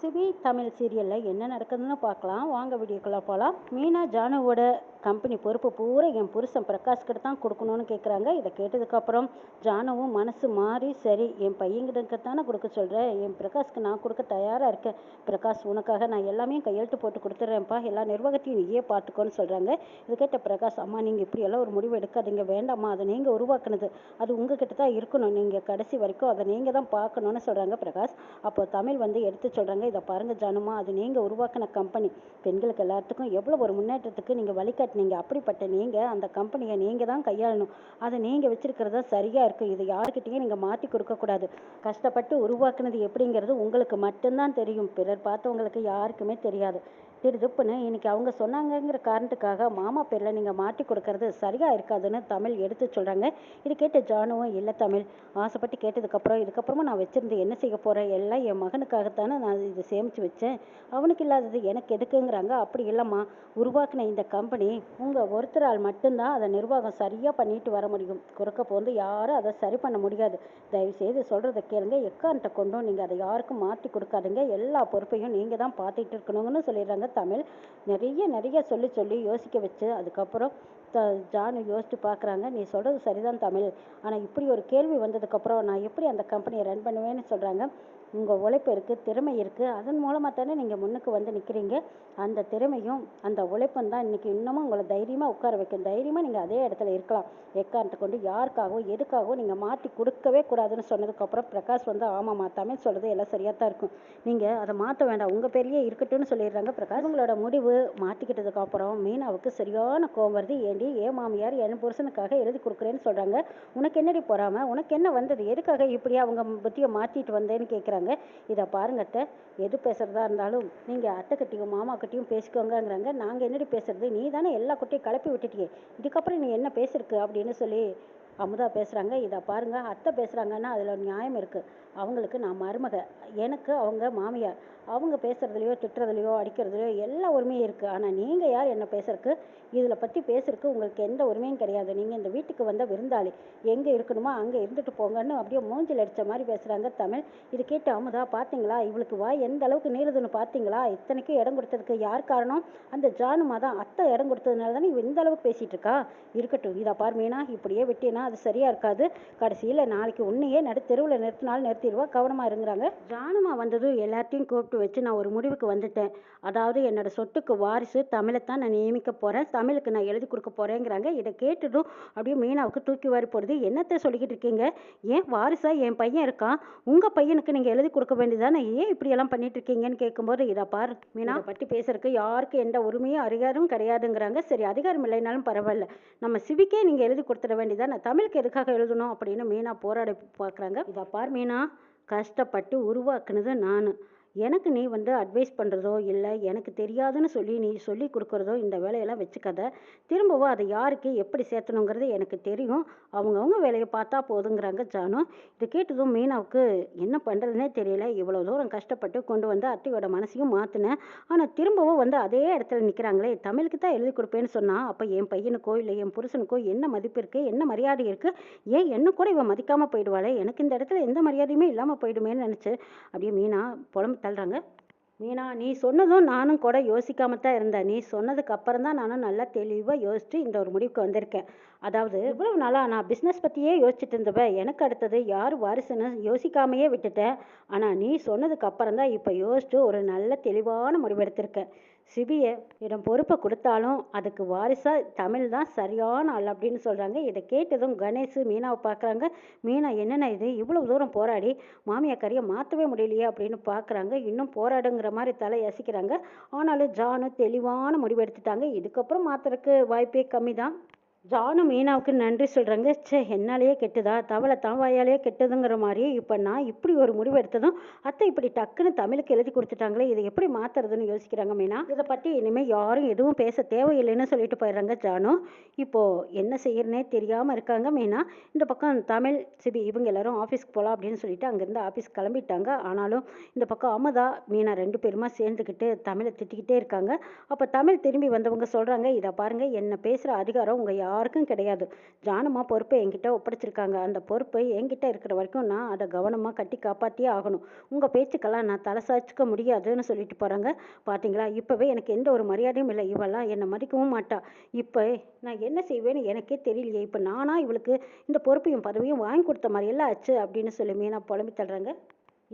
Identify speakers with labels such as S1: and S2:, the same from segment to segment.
S1: CP Tamil சீரியலில் என்ன நடக்குதுன்னு பார்க்கலாம். வாங்க வீடியோக்குள்ளே போகலாம். மீனா ஜானுவோட கம்பெனி பொறுப்பு பூரா என் புருஷன் பிரகாஷ் கிட்ட தான் கொடுக்கணும்னு கேட்குறாங்க. இதை கேட்டதுக்கப்புறம் ஜானுவும் மனசு மாறி, சரி என் பையன்கிட்ட தானே கொடுக்க சொல்கிறேன், என் பிரகாஷ்க்கு நான் கொடுக்க தயாராக இருக்கேன். பிரகாஷ் உனக்காக நான் எல்லாமே கையெழுத்து போட்டு கொடுத்துட்றேன்ப்பா, எல்லா நிர்வாகத்தையும் நீயே பார்த்துக்கோன்னு சொல்கிறாங்க. இதை கேட்ட பிரகாஷ், அம்மா நீங்கள் இப்படியெல்லாம் ஒரு முடிவு எடுக்காதீங்க, வேண்டாம்மா, அதை நீங்கள் உருவாக்குனது, அது உங்ககிட்ட தான் இருக்கணும், நீங்கள் கடைசி வரைக்கும் அதை நீங்கள் தான் பார்க்கணுன்னு சொல்கிறாங்க பிரகாஷ். அப்போ தமிழ் எடுத்து சொல்கிறாங்க, இதை பாருங்கள் ஜானுமா, அது நீங்கள் உருவாக்கின கம்பெனி, பெண்களுக்கு எல்லாத்துக்கும் எவ்வளோ ஒரு முன்னேற்றத்துக்கு நீங்கள் வழிகாட்டினீங்க. அப்படிப்பட்ட நீங்கள் அந்த கம்பெனியை நீங்கள் தான் கையாளணும், அதை நீங்கள் வச்சுருக்கிறது தான் சரியாக இருக்கும். இதை யாருக்கிட்டையும் நீங்கள் மாற்றி கொடுக்கக்கூடாது. கஷ்டப்பட்டு உருவாக்குனது எப்படிங்கிறது உங்களுக்கு மட்டும்தான் தெரியும், பிறர் பார்த்தவங்களுக்கு யாருக்குமே தெரியாது. திடுதுப்புன்னு இன்னைக்கு அவங்க சொன்னாங்கங்கிற காரணத்துக்காக மாமா பேரில் நீங்கள் மாற்றி கொடுக்கறது சரியாக இருக்காதுன்னு தமிழ் எடுத்து சொல்கிறாங்க. இது கேட்ட ஜானுவும், இல்லை தமிழ், ஆசைப்பட்டு கேட்டதுக்கப்புறம் இதுக்கப்புறமா நான் வச்சுருந்து என்ன செய்ய போகிறேன், எல்லாம் என் மகனுக்காகத்தானே நான் இதை சேமித்து வச்சேன், அவனுக்கு இல்லாதது எனக்கு எதுக்குங்கிறாங்க. அப்படி இல்லைம்மா, உருவாக்கின இந்த கம்பெனி உங்கள் ஒருத்தரால் மட்டும்தான் அதை நிர்வாகம் சரியாக பண்ணிட்டு வர முடியும், குறுக்க போந்து யாரும் அதை சரி பண்ண முடியாது. தயவுசெய்து சொல்கிறத கேளுங்க, எக்காரணத்தை கொண்டும் நீங்கள் அதை யாருக்கும் மாற்றி கொடுக்காதுங்க, எல்லா பொறுப்பையும் நீங்கள் தான் பார்த்துட்டு இருக்கணுங்கன்னு சொல்லிடுறாங்க தமிழ். நிறைய சொல்லி சொல்லி யோசிக்க வச்சு அதுக்கப்புறம் ஜானு யோசிச்சு பார்க்குறாங்க. நீ சொல்கிறது சரிதான் தமிழ், ஆனால் இப்படி ஒரு கேள்வி வந்ததுக்கப்புறம் நான் எப்படி அந்த கம்பெனியை ரன் பண்ணுவேன்னு சொல்கிறாங்க. உங்கள் உழைப்பு இருக்குது, திறமை இருக்குது, அதன் மூலமாக தானே நீங்கள் முன்னுக்கு வந்து நிற்கிறீங்க. அந்த திறமையும் அந்த உழைப்பும் தான் இன்றைக்கி இன்னமும் உங்களை தைரியமாக உட்கார வைக்கும். தைரியமாக நீங்கள் அதே இடத்துல இருக்கலாம். எக்காரணத்தை கொண்டு யாருக்காகவும் எதுக்காகவும் நீங்கள் மாற்றி கொடுக்கவே கூடாதுன்னு சொன்னதுக்கப்புறம் பிரகாஷ் ஆமாம்மா, தமிழ் சொல்கிறது எல்லாம் சரியாக தான் இருக்கும், நீங்கள் அதை மாற்ற வேண்டாம், உங்கள் பேரையே இருக்கட்டும்னு சொல்லிடுறாங்க பிரகாஷ். உங்களோட முடிவு மாற்றிக்கிட்டதுக்கப்புறம் மீனாவுக்கு சரியான கோவம் வருது. ஏண்டி ஏன் மாமியார் என் புருஷனுக்காக எழுதி கொடுக்குறேன்னு சொல்கிறாங்க, உனக்கு என்னடி போறாமல், உனக்கு என்ன வந்தது, எதுக்காக இப்படியே அவங்க புத்தியை மாற்றிட்டு வந்தேன்னு கேட்குறாங்க. இதை பாருங்க அத்தை, எது பேசுறதா இருந்தாலும் நீங்கள் அத்தைக்கிட்டையும் மாமாக்கிட்டையும் பேசிக்கோங்கிறாங்க. நாங்கள் என்னடி பேசுறது, நீ தானே எல்லா குட்டையும் கிளப்பி விட்டுட்டியே, இதுக்கப்புறம் நீ என்ன பேசுறக்கு அப்படின்னு சொல்லி அமுதா பேசுகிறாங்க. இதை பாருங்க, அத்தை பேசுகிறாங்கன்னா அதில் ஒரு நியாயம் இருக்குது. அவங்களுக்கு நான் மருமக, எனக்கு அவங்க மாமியார், அவங்க பேசுகிறதுலையோ திட்டுறதுலையோ அடிக்கிறதுலையோ எல்லா உரிமையும் இருக்குது. ஆனால் நீங்கள் யார் என்ன பேசுறதுக்கு, இதில் பற்றி பேசுறதுக்கு உங்களுக்கு எந்த உரிமையும் கிடையாது. நீங்கள் இந்த வீட்டுக்கு வந்த விருந்தாளி, எங்கே இருக்கணுமோ அங்கே இருந்துட்டு போங்கன்னு அப்படியே மூஞ்சில் அடித்த மாதிரி பேசுகிறாங்க தமிழ். இது கேட்டு அமுதா, பார்த்தீங்களா இவளுக்கு வாய் எந்த அளவுக்கு நீளுதுன்னு பார்த்தீங்களா, இத்தனைக்கும் இடம் கொடுத்ததுக்கு யார் காரணம், அந்த ஜானுமா தான். அத்தை இடம் கொடுத்ததுனால தானே இவ இந்த அளவுக்கு பேசிகிட்டு இருக்கா. இருக்கட்டும், இதை பார் மீனா, இப்படியே விட்டீங்கன்னா அது சரியாக இருக்காது, கடைசியில் நாளைக்கு உன்னையே தெருவில் நிறுத்தினாலும் நிறுத்திடுவா, கவனமாக இருங்கிறாங்க. ஜானுமா வந்தது எல்லாத்தையும் கூப்பிட்டு வச்சு நான் ஒரு முடிவுக்கு வந்துட்டேன். அதாவது என்னோட சொத்துக்கு வாரிசு தமிழைத்தான் நான் நியமிக்க போகிறேன், தமிழுக்கு நான் எழுதி கொடுக்க போகிறேங்கிறாங்க. இதை கேட்டதும் அப்படியே மீனாவுக்கு தூக்கி வாரி போடுது. என்னத்தை சொல்லிக்கிட்டு இருக்கீங்க, ஏன் வாரிசா என் பையன் இருக்கான், உங்கள் பையனுக்கு நீங்கள் எழுதி கொடுக்க வேண்டியதானே, ஏன் இப்படியெல்லாம் பண்ணிட்டு இருக்கீங்கன்னு கேட்கும்போது, இதை பார் மீனா, பற்றி பேசுறதுக்கு யாருக்கு எந்த உரிமையும் அதிகாரம் கிடையாதுங்கிறாங்க. சரி, அதிகாரம் இல்லைனாலும் பரவாயில்ல, நம்ம சிவிக்கே நீங்கள் எழுதி கொடுத்துட வேண்டியதானே, தமிழுக்கு எதுக்காக எழுதணும் அப்படின்னு மீனா போராடி பார்க்குறாங்க. இதை பார் மீனா, கஷ்டப்பட்டு உருவாக்குனது நான், எனக்கு நீ அட்வைஸ் பண்ணுறதோ இல்லை எனக்கு தெரியாதுன்னு சொல்லி நீ சொல்லி கொடுக்குறதோ இந்த வேலையெல்லாம் வச்சுக்காத. திரும்பவும் அதை யாருக்கு எப்படி சேர்த்தணுங்கிறது எனக்கு தெரியும், அவங்கவுங்க வேலையை பார்த்தா போதுங்கிறாங்க ஜானு. இதை கேட்டதும் மீனாவுக்கு என்ன பண்ணுறதுனே தெரியல. இவ்வளோ தூரம் கஷ்டப்பட்டு கொண்டு வந்து அத்தையோட மனசையும் மாற்றினேன், ஆனால் திரும்பவும் அதே இடத்துல நிற்கிறாங்களே, தமிழுக்கு தான் எழுதி கொடுப்பேன்னு சொன்னால் அப்போ என் பையனுக்கோ இல்லை என் புருஷனுக்கோ என்ன மதிப்பு இருக்குது, என்ன மரியாதை இருக்குது, ஏன் என்ன கூட இவன் மதிக்காமல் போயிடுவாளே, எனக்கு இந்த இடத்துல எந்த மரியாதையுமே இல்லாமல் போயிடுமேன்னு நினச்சி அப்படியே மீனா புலம்பு தள்ளுறாங்க. மீனா, நீ சொன்னதும் நானும் கூட யோசிக்காம தான் இருந்தேன், நீ சொன்னதுக்கு அப்புறம் தான் நானும் நல்லா தெளிவாக யோசிச்சு இந்த ஒரு முடிவுக்கு வந்திருக்கேன். அதாவது இவ்வளவு நாளாக நான் பிஸ்னஸ் பற்றியே யோசிச்சுட்டு இருந்தவ, எனக்கு அடுத்தது யார் வாரிசுன்னு யோசிக்காமையே விட்டுட்டேன். ஆனால் நீ சொன்னதுக்கு அப்புறம் தான் இப்போ யோசிச்சு ஒரு நல்ல தெளிவான முடிவு எடுத்திருக்கேன். சிபியை இடம் பொறுப்பை கொடுத்தாலும் அதுக்கு வாரிசா தமிழ் தான் சரியான ஆள் அப்படின்னு சொல்கிறாங்க. இதை கேட்டதும் கணேஷ் மீனாவை பார்க்குறாங்க. மீனா, என்னென்ன இது இவ்வளவு தூரம் போராடி மாமியாக்காரியை மாற்றவே முடியலையே அப்படின்னு பார்க்குறாங்க. இன்னும் போராடுங்கிற மாதிரி தலை யசிக்கிறாங்க. ஆனாலும் ஜானு தெளிவான முடிவு எடுத்துட்டாங்க, இதுக்கப்புறம் மாற்றுறதுக்கு வாய்ப்பே கம்மி தான். ஜானு மீனாவுக்கு நன்றி சொல்கிறாங்க. சே, என்னாலேயே கெட்டுதா, தவளை தான் வாயாலேயே கெட்டதுங்கிற மாதிரி இப்போ நான் இப்படி ஒரு முடிவு எடுத்ததும் அத்தை இப்படி டக்குன்னு தமிழுக்கு எழுதி கொடுத்துட்டாங்களே, இதை எப்படி மாற்றுறதுன்னு யோசிக்கிறாங்க மீனா. இதை பற்றி இனிமேல் யாரும் எதுவும் பேச தேவையில்லைன்னு சொல்லிட்டு போயிடுறாங்க ஜானு. இப்போது என்ன செய்யறனே தெரியாமல் இருக்காங்க மீனா. இந்த பக்கம் தமிழ் சிபி இவங்க எல்லாரும் ஆஃபீஸ்க்கு போகலாம் அப்படின்னு சொல்லிட்டு அங்கேருந்து ஆஃபீஸ் கிளம்பிட்டாங்க. ஆனாலும் இந்த பக்கம் அமுதா மீனா ரெண்டு பேருமா சேர்ந்துக்கிட்டு தமிழை திட்டிக்கிட்டே இருக்காங்க. அப்போ தமிழ் திரும்பி வந்தவங்க சொல்கிறாங்க, இதை பாருங்கள், என்ன பேசுகிற அதிகாரம் உங்கள் யாருக்கும் கிடையாது. ஜானம்மா பொறுப்பை என்கிட்ட ஒப்படைச்சிருக்காங்க. அந்த பொறுப்பை என்கிட்ட இருக்கிற வரைக்கும் நான் அதை கவனமாக கட்டி காப்பாற்றியே ஆகணும். உங்கள் பேச்சுக்கெல்லாம் நான் தலை சாய்ச்சிக்க முடியாதுன்னு சொல்லிட்டு போகிறாங்க. பார்த்தீங்களா, இப்போவே எனக்கு எந்த ஒரு மரியாதையும் இல்லை. இவெல்லாம் என்னை மதிக்கவும் மாட்டா. இப்போ நான் என்ன செய்வேன்னு எனக்கே தெரியலையே. இப்போ நானா இவளுக்கு இந்த பொறுப்பையும் பதவியும் வாங்கி கொடுத்த மாதிரியெல்லாம் ஆச்சு அப்படின்னு சொல்லி மீனா புலம்பி தள்ளுறாங்க.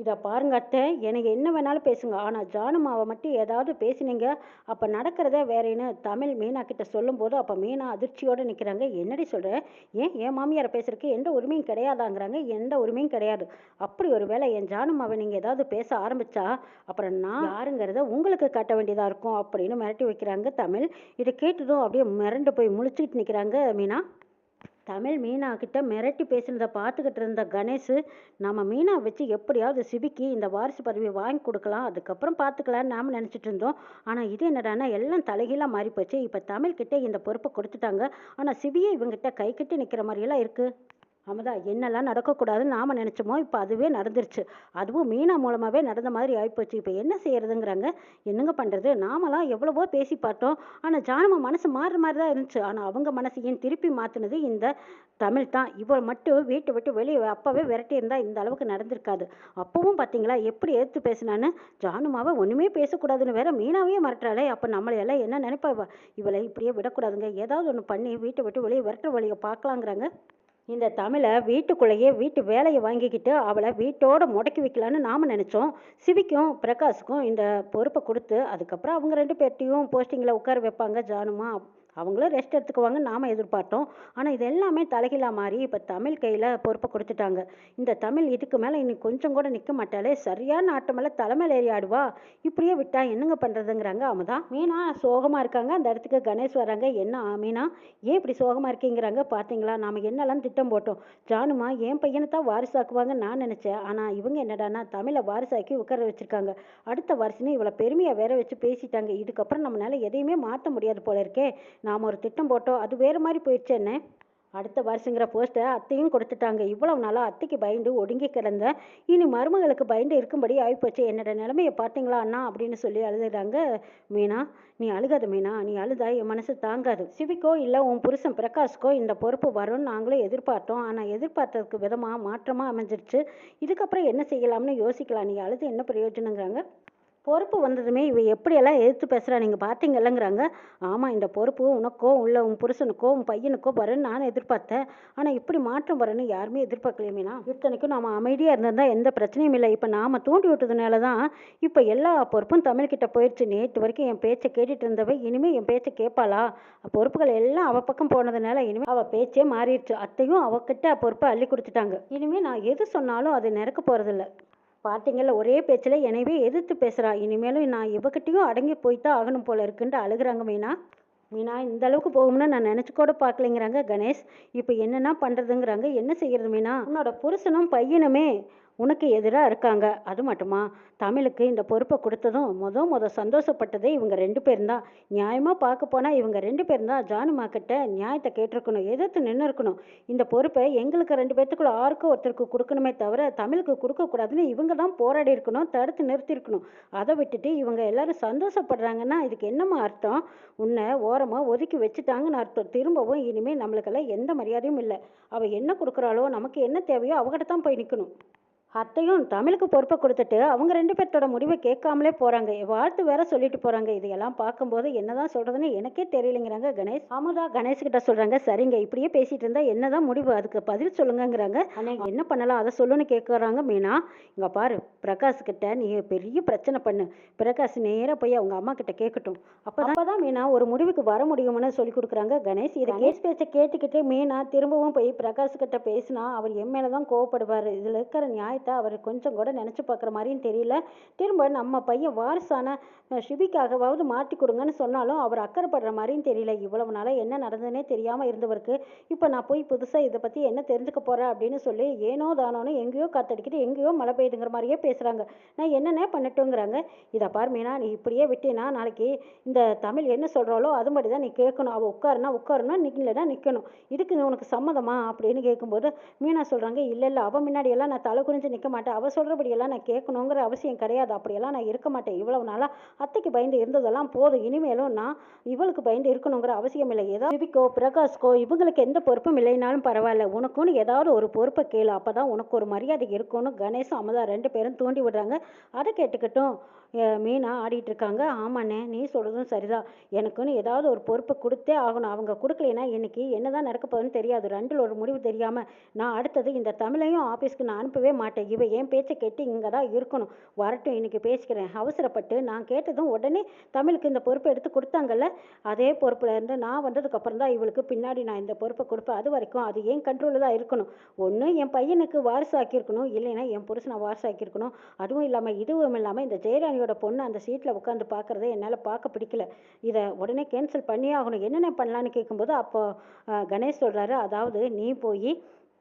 S1: இதை பாருங்க அத்தை, எனக்கு என்ன வேணாலும் பேசுங்க, ஆனால் ஜானுமாவை மட்டும் ஏதாவது பேசினீங்க அப்போ நடக்கிறதே வேறேன்னு தமிழ் மீனா கிட்ட சொல்லும்போது அப்போ மீனா அதிர்ச்சியோடு நிற்கிறாங்க. என்னடி சொல்கிற? ஏன் என் மாமியாரை பேசுறதுக்கு எந்த உரிமையும் கிடையாதாங்கிறாங்க. எந்த உரிமையும் கிடையாது. அப்படி ஒரு வேளை என் ஜானுமாவை நீங்கள் ஏதாவது பேச ஆரம்பித்தா அப்புறம் நான் யாருங்கிறத உங்களுக்கு காட்ட வேண்டியதாக இருக்கும் அப்படின்னு மிரட்டி வைக்கிறாங்க தமிழ். இதை கேட்டதும் அப்படியே மிரண்டு போய் முழிச்சுக்கிட்டு நிற்கிறாங்க மீனா. தமிழ் மீனா கிட்ட மிரட்டி பேசினதை பார்த்துக்கிட்டு இருந்த கணேஷ், நம்ம மீனா வச்சு எப்படியாவது சிபிக்கு இந்த வாரிசு பதவியை வாங்கி கொடுக்கலாம், அதுக்கப்புறம் பார்த்துக்கலான்னு நாம் நினச்சிட்டு இருந்தோம். ஆனால் இது என்னடானா எல்லாம் தலைகீழாக மாறி போச்சு. இப்போ தமிழ்கிட்ட இந்த பொறுப்பை கொடுத்துட்டாங்க. ஆனால் சிபியை இவங்ககிட்ட கை கட்டி நிற்கிற மாதிரியெல்லாம் இருக்குது. அமுதா, என்னெல்லாம் நடக்கக்கூடாதுன்னு நாம் நினச்சோமோ இப்போ அதுவே நடந்துருச்சு. அதுவும் மீனா மூலமாகவே நடந்த மாதிரி ஆகிப்போச்சு. இப்போ என்ன செய்யறதுங்கிறாங்க. என்னங்க பண்ணுறது? நாமெல்லாம் எவ்வளவோ பேசி பார்த்தோம். ஆனால் ஜானம்மா மனசு மாறுற மாதிரி தான் இருந்துச்சு. ஆனால் அவங்க மனசையும் திருப்பி மாற்றினது இந்த தமிழ் தான். இவள் மட்டும் வீட்டை விட்டு வெளியே அப்போவே விரட்டி இருந்தால் இந்த அளவுக்கு நடந்திருக்காது. அப்பவும் பார்த்தீங்களா எப்படி எடுத்து பேசினான்னு. ஜானுமாவை ஒன்றுமே பேசக்கூடாதுன்னு வேற மீனாவே மறட்டுறாளே. அப்போ நம்மளையெல்லாம் என்ன நினைப்பா? இவளை இப்படியே விடக்கூடாதுங்க, ஏதாவது ஒன்று பண்ணி வீட்டை விட்டு வெளியே விரட்டுற வழியை பார்க்கலாங்கிறாங்க. இந்த தமிழை வீட்டுக்குள்ளேயே வீட்டு வேலையை வாங்கிக்கிட்டு அவளை வீட்டோட முடக்கி வைக்கலான்னு நாம் நினச்சோம். சிவிக்கும் பிரகாஷுக்கும் இந்த பொறுப்பை கொடுத்து அதுக்கப்புறம் அவங்க 2 பேர்ட்டையும் போஸ்டிங்கில் உட்கார வைப்பாங்க ஜானுமா. அவங்களும் ரெஸ்ட் எடுத்துக்குவாங்க நாம் எதிர்பார்த்தோம். ஆனால் இது எல்லாமே தலைகீழாக மாறி இப்போ தமிழ் கையில் பொறுப்பை கொடுத்துட்டாங்க. இந்த தமிழ் இதுக்கு மேலே இன்னைக்கு கொஞ்சம் கூட நிற்க மாட்டாளே. சரியான ஆட்டம் மேலே தலைமையில் ஏறி ஆடுவா. இப்படியே விட்டா என்னங்க பண்ணுறதுங்கிறாங்க அமுதா. மீனா சோகமாக இருக்காங்க. அந்த இடத்துக்கு கணேஷ் வராங்க. என்ன மீனா, ஏன் இப்படி சோகமாக இருக்கீங்கிறாங்க. பார்த்தீங்களா, நாம் என்னெல்லாம் திட்டம் போட்டோம். ஜானுமா என் பையனை தான் வாரிசாக்குவாங்கன்னு நான் நினச்சேன். ஆனால் இவங்க என்னடானா தமிழை வாரிசாக்கி உட்கார வச்சுருக்காங்க. அடுத்த வாரிசுன்னு இவ்வளோ பெருமையாக வேற வச்சு பேசிட்டாங்க. இதுக்கப்புறம் நம்மளால எதையுமே மாற்ற முடியாது போல இருக்கே. நாம் ஒரு திட்டம் போட்டோம், அது வேறு மாதிரி போயிடுச்சு. என்ன அடுத்த வாரிசுங்கிற போஸ்ட்டை அத்தையும் கொடுத்துட்டாங்க. இவ்வளவு நாளாக அத்தைக்கு பயந்து ஒடுங்கி கிடந்த இனி மருமகளுக்கு பயந்து இருக்கும்படி ஆகிப்போச்சு. என்னோட நிலைமையை பார்த்தீங்களா அண்ணா அப்படின்னு சொல்லி அழுதுறாங்க மீனா. நீ அழுகாத மீனா, நீ அழுதா என் மனசு தாங்காது. சிவிக்கோ இல்லை உன் புருஷன் பிரகாஷ்கோ இந்த பொறுப்பு வரும்னு நாங்களும் எதிர்பார்த்தோம். ஆனால் எதிர்பார்த்ததுக்கு விதமாக மாற்றமாக அமைஞ்சிருச்சு. இதுக்கப்புறம் என்ன செய்யலாம்னு யோசிக்கலாம். நீ அழுது என்ன பிரயோஜனங்கிறாங்க. பொறுப்பு வந்ததுமே இவ எப்படியெல்லாம் எதிர்த்து பேசுகிறா நீங்கள் பார்த்தீங்கல்லங்கிறாங்க. ஆமாம், இந்த பொறுப்பு உனக்கோ உள்ள உன் புருஷனுக்கோ உன் பையனுக்கோ வரும்னு நான் எதிர்பார்த்தேன். ஆனால் இப்படி மாற்றம் வரும்னு யாருமே எதிர்பார்க்கலையுமேனா. இத்தனைக்கும் நம்ம அமைதியாக இருந்திருந்தால் எந்த பிரச்சனையும் இல்லை. இப்போ நாம் தூண்டி விட்டதுனால தான் இப்போ எல்லா பொறுப்பும் தமிழ்கிட்ட போயிடுச்சு. நேற்று வரைக்கும் என் பேச்சை கேட்டுட்டு இருந்தவ இனிமேல் என் பேச்சை கேட்பாளா? பொறுப்புகள் எல்லாம் அவள் பக்கம் போனதுனால இனிமேல் அவள் பேச்சே மாறிடுச்சு. அத்தையும் அவகிட்ட பொறுப்பை அள்ளி கொடுத்துட்டாங்க. இனிமேல் நான் எது சொன்னாலும் அது நிறக்க போகிறதில்ல. பார்த்தீங்கல்ல, ஒரே பேச்சில் எனவே எதிர்த்து பேசுகிறா. இனிமேலும் நான் இவகிட்டையும் அடங்கி போய்தான் ஆகணும் போல இருக்குன்ட்டு அழுகிறாங்க மீனா. மீனா இந்த அளவுக்கு போகும்னு நான் நினச்சி கூட பார்க்கலைங்கிறாங்க கணேஷ். இப்போ என்னென்ன பண்ணுறதுங்கிறாங்க. என்ன செய்கிறது மீனா? உன்னோட புருஷனும் பையனுமே உனக்கு எதிராக இருக்காங்க. அது மட்டுமா, தமிழுக்கு இந்த பொறுப்பை கொடுத்ததும் சந்தோஷப்பட்டதே இவங்க 2 பேரும் தான். நியாயமாக பார்க்க போனால் இவங்க 2 பேரும் தான் ஜானுமா கிட்ட நியாயத்தை கேட்டிருக்கணும், எதிர்த்து நின்று இருக்கணும். இந்த பொறுப்பை எங்களுக்கு 2 பேர்த்துக்குள்ள யாருக்கும் ஒருத்தருக்கு கொடுக்கணுமே தவிர தமிழுக்கு கொடுக்கக்கூடாதுன்னு இவங்க தான் போராடி இருக்கணும், தடுத்து நிறுத்திருக்கணும். அதை விட்டுட்டு இவங்க எல்லாரும் சந்தோஷப்படுறாங்கன்னா இதுக்கு என்னம்மா அர்த்தம்? உன்னை ஓரமாக ஒதுக்கி வச்சுட்டாங்கன்னு அர்த்தம். திரும்பவும் இனிமேல் நம்மளுக்கெல்லாம் எந்த மரியாதையும் இல்லை. அவள் என்ன கொடுக்குறாளோ, நமக்கு என்ன தேவையோ அவகிட்ட தான் போய் நிற்கணும். அத்தையும் தமிழுக்கு பொறுப்பை கொடுத்துட்டு அவங்க 2 பேர்த்தோட முடிவை கேட்காமலே போறாங்க. வாழ்த்து வேற சொல்லிட்டு போறாங்க. இதையெல்லாம் பார்க்கும்போது என்னதான் சொல்றதுன்னு எனக்கே தெரியலைங்கிறாங்க கணேஷ். அமுதா கணேஷ் கிட்ட சொல்றாங்க, சரிங்க இப்படியே பேசிட்டு இருந்தா என்னதான் முடிவு, அதுக்கு பதில் சொல்லுங்கிறாங்க. என்ன பண்ணலாம் அதை சொல்லுன்னு கேட்கறாங்க மீனா. இங்க பாரு, பிரகாஷ் கிட்ட நீ பெரிய பிரச்சனை பண்ணு. பிரகாஷ் நேராக போய் அவங்க அம்மா கிட்ட கேட்கட்டும். அப்பதான் மீனா ஒரு முடிவுக்கு வர முடியும்னு சொல்லி கொடுக்குறாங்க கணேஷ். இதை கேஸ் பேச்சை கேட்டுக்கிட்டு மீனா திரும்பவும் போய் பிரகாஷ் கிட்ட பேசினா அவர் என் மேலதான் கோவப்படுவார். இதுல இருக்கிற நியாயத்தை அவர் கொஞ்சம் கூட நினச்சி பார்க்குற மாதிரியும் தெரியல. திரும்ப நம்ம பையன் வாரிசான ஷிபிக்காகவாவது மாற்றி கொடுங்கன்னு சொன்னாலும் அவர் அக்கறைப்படுற மாதிரியும் தெரியல. இவ்வளவு நாளாக என்ன நடந்ததுன்னே தெரியாமல் இருந்தவருக்கு இப்போ நான் போய் புதுசாக இதை பற்றி என்ன தெரிஞ்சுக்க போகிறேன் அப்படின்னு சொல்லி ஏனோ தானோன்னு எங்கேயோ காத்தடிக்கிட்டு எங்கேயோ மழை பெய்யுதுங்கிற மாதிரியே பேசுகிறாங்க. நான் என்னென்ன பண்ணட்டுங்கிறாங்க. இதை பார் மீனா, நீ இப்படியே விட்டேன்னா நாளைக்கு இந்த தமிழ் என்ன சொல்கிறாளோ அது மாதிரி தான் நீ கேட்கணும். அவள் உட்காரணும், நிற்கலைன்னா நிற்கணும். இதுக்கு உனக்கு சம்மதமா அப்படின்னு கேட்கும்போது மீனா சொல்கிறாங்க, இல்லை அவள் முன்னாடியெல்லாம் நான் தலை குனிஞ்சு துணிஞ்சு நிற்க மாட்டேன். அவள் சொல்கிறபடியெல்லாம் நான் கேட்கணுங்கிற அவசியம் கிடையாது. அப்படியெல்லாம் நான் இருக்க மாட்டேன். இவ்வளவு நாளாக அத்தைக்கு பயந்து இருந்ததெல்லாம் போதும். இனிமேலும் நான் இவளுக்கு பயந்து இருக்கணுங்கிற அவசியம் இல்லை. ஏதோ சிவிக்கோ பிரகாஷ்கோ இவங்களுக்கு எந்த பொறுப்பும் இல்லைனாலும் பரவாயில்ல, உனக்குன்னு ஏதாவது ஒரு பொறுப்பை கேளு, அப்போ தான் உனக்கு ஒரு மரியாதை இருக்கும்னு கணேசும் அமுதா 2 பேரும் தூண்டி விடுறாங்க. அதை கேட்டுக்கிட்டும் மீனா ஆடிட்டு இருக்காங்க. ஆமாண்ணே, நீ சொல்கிறதும் சரிதான். எனக்குன்னு ஏதாவது ஒரு பொறுப்பை கொடுத்தே ஆகணும். அவங்க கொடுக்கலைன்னா இன்னைக்கு என்ன தான் நடக்க போகுதுன்னு தெரியாது. 2ல் ஒரு முடிவு தெரியாமல் நான் அடுத்தது இந்த தமிழையும் ஆஃபீஸ்க்கு நான் அனுப்பவே மாட்டேன். இவ என் பேச்சை கேட்டு இங்கே தான் இருக்கணும். வரட்டும், இன்னைக்கு பேசிக்கிறேன். அவசரப்பட்டு நான் கேட்டதும் உடனே தமிழுக்கு இந்த பொறுப்பை எடுத்து கொடுத்தாங்கல்ல, அதே பொறுப்பில் இருந்து நான் வந்ததுக்கப்புறம் தான் இவளுக்கு பின்னாடி நான் இந்த பொறுப்பை கொடுப்பேன். அது வரைக்கும் அது என் கண்ட்ரோலில் தான் இருக்கணும். ஒன்று என் பையனுக்கு வாரிசாக்கியிருக்கணும், இல்லைன்னா என் புருஷனை வாரிசாக்கியிருக்கணும். அதுவும் இல்லாமல் இதுவும் இல்லாமல் இந்த ஜெயராணியோட பொண்ணு அந்த சீட்டில் உட்காந்து பார்க்குறத என்னால் பார்க்க பிடிக்கல. இதை உடனே கேன்சல் பண்ணியே ஆகணும். என்னென்ன பண்ணலான்னு கேட்கும்போது அப்போ கணேஷ் சொல்கிறாரு, அதாவது நீ போய்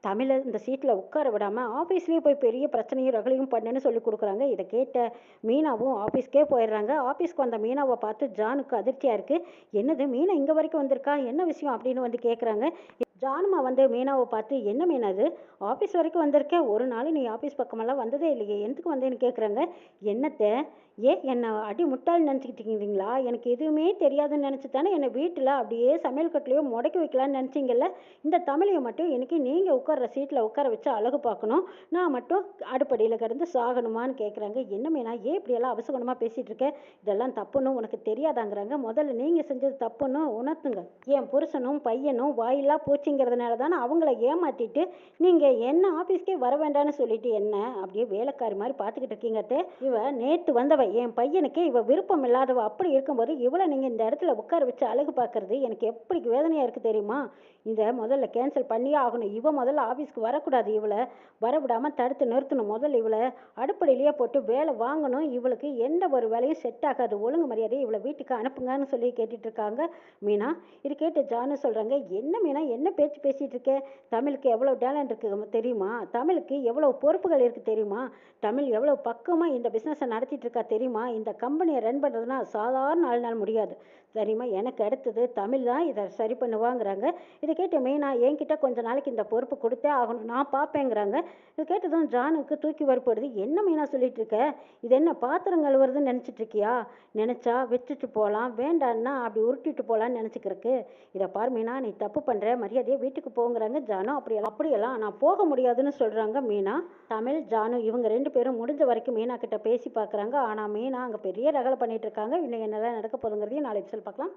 S1: தமிழை இந்த சீட்டில் உட்கார விடாமல் ஆஃபீஸ்லேயே போய் பெரிய பிரச்சனையும் ரகளையும் பண்ணுன்னு சொல்லி கொடுக்குறாங்க. இதை கேட்ட மீனாவும் ஆஃபீஸ்க்கே போயிடுறாங்க. ஆஃபீஸ்க்கு வந்த மீனாவை பார்த்து ஜானுக்கு அதிர்ச்சியாக இருக்குது. என்னது மீனா இங்கே வரைக்கும் வந்திருக்கா, என்ன விஷயம் அப்படின்னு வந்து கேட்குறாங்க. ஜானுமா வந்து மீனாவை பார்த்து, என்ன மீனா அது ஆஃபீஸ் வரைக்கும் வந்திருக்கேன், ஒரு நாள் நீ ஆஃபீஸ் பக்கமெல்லாம் வந்ததே இல்லையே, எதுக்கு வந்தேன்னு கேட்குறாங்க. என்னத்தை என்னை அடி முட்டாள்னு நினச்சிக்கிட்டீங்களா? எனக்கு எதுவுமே தெரியாதுன்னு நினச்சி தானே என்னை வீட்டில் அப்படியே சமையல் கட்டிலையோ முடக்கி வைக்கலான்னு நினச்சிங்கல்ல. இந்த தமிழையை மட்டும் எனக்கு நீங்கள் உட்கார்ற சீட்டில் உட்கார வச்சு அழகு பார்க்கணும், நான் மட்டும் அடுப்படியில் கிடந்து சாகணுமான்னு கேட்குறாங்க. என்ன மீனா இப்படியெல்லாம் அவசகுணமாக பேசிகிட்டு இருக்க, இதெல்லாம் தப்புன்னு உனக்கு தெரியாதாங்கிறாங்க. முதல்ல நீங்கள் செஞ்சது தப்புன்னு உணர்த்துங்க. என் புருஷனும் பையனும் வாயிலா போச்சுங்கிறதுனால தானே அவங்கள ஏமாற்றிட்டு நீங்கள் என்ன ஆஃபீஸ்க்கே வர வேண்டாம்னு சொல்லிட்டு என்ன அப்படியே வேலைக்காரி மாதிரி பார்த்துக்கிட்டு இருக்கீங்க. இவ நேற்று வந்தவ, என் பையனுக்கு இவ விருப்பம் இல்லாதவ. அப்படி இருக்கும்போது இவளை நீங்கள் இந்த இடத்துல உட்கார வச்சு அழகு பார்க்கறது எனக்கு எப்படி வேதனையாக இருக்குது தெரியுமா? இதை முதல்ல கேன்சல் பண்ணியே ஆகணும். இவ முதல்ல ஆஃபீஸ்க்கு வரக்கூடாது. இவளை வரவிடாமல் தடுத்து நிறுத்தணும். முதல்ல இவளை அடுப்படையிலேயே போட்டு வேலை வாங்கணும். இவளுக்கு எந்த ஒரு வேலையும் செட் ஆகாது. ஒழுங்கு மரியாதை இவளை வீட்டுக்கு அனுப்புங்கன்னு சொல்லி கேட்டுட்டு இருக்காங்க மீனா. இது கேட்டு ஜானு சொல்கிறாங்க, என்ன மீனா என்ன பேச்சு பேசிகிட்டு இருக்க? தமிழுக்கு எவ்வளோ டேலண்ட் இருக்குது தெரியுமா? தமிழுக்கு எவ்வளோ பொறுப்புகள் இருக்குது தெரியுமா? தமிழ் எவ்வளோ பக்கமாக இந்த பிஸ்னஸை நடத்திட்டு இருக்கா தெரியுமா? இந்த கம்பெனியை ரன் பண்ணுறதுனா சாதாரண ஆள்னால் முடியாது தெரியுமா? எனக்கு அடுத்தது தமிழ் தான் இதை சரி பண்ணுவாங்கிறாங்க. இதை கேட்டு மீனா, என்கிட்ட கொஞ்ச நாளைக்கு இந்த பொறுப்பு கொடுத்தே ஆகணும், நான் பார்ப்பேங்கிறாங்க. இது கேட்டதும் ஜானுக்கு தூக்கி வரப்படுது. என்ன மீனா சொல்லிட்டு இருக்க? இது என்ன பாத்திரம் கழுவுறதுன்னு நினச்சிட்டு இருக்கியா? நினச்சா வச்சுட்டு போகலாம், வேண்டான்னா அப்படி உருட்டிட்டு போகலான்னு நினச்சிக்கிறதுக்கு. இதை பார் மீனா, நீ தப்பு பண்ணுற, மரியாதையை வீட்டுக்கு போங்கிறாங்க ஜானு. அப்படியெல்லாம் நான் போக முடியாதுன்னு சொல்கிறாங்க மீனா. தமிழ் ஜானு இவங்க 2 பேரும் முடிஞ்ச வரைக்கும் மீனா கிட்ட பேசி பார்க்குறாங்க. ஆனால் மீனா அங்கே பெரிய ரகலை பண்ணிட்டு இருக்காங்க. இன்னும் என்னெல்லாம் நடக்க போகுதுங்கிறதையும் நாளைக்கு பார்க்கலாம்.